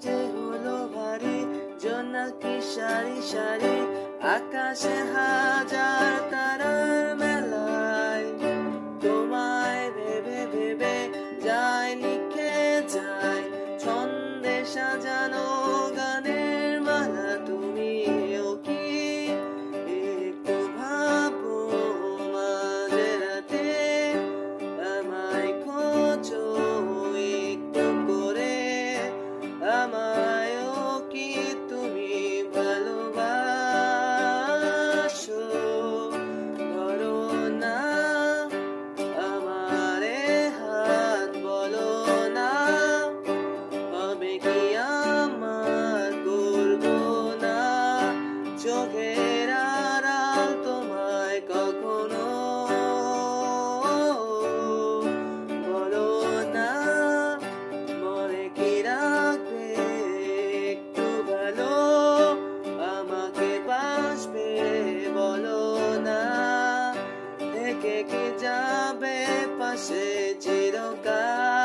যে হলো ভারী, জোনাকি সারি সারি, আকাশে হাজার তারার মেলায়। তোমায় ভেবে ভেবে যায় লিখে যায় ছন্দে সাজানো গানের মালা। তুমিও কি একটু ভাবো মাঝে রাতে, আমায় খোঁজো একটু করে, আমায়ও কি তুমি ভালোবাসো? ধরো না আমারে হাত, বলো না হবে কি আমার, করবো না চোখের আড়াল তোমায় কখনো। বলো না মনে কি রাখবে একটু ভালো, আমাকে বাসবে বলো না, থেকে কি যাবে পাশে চিরকাল।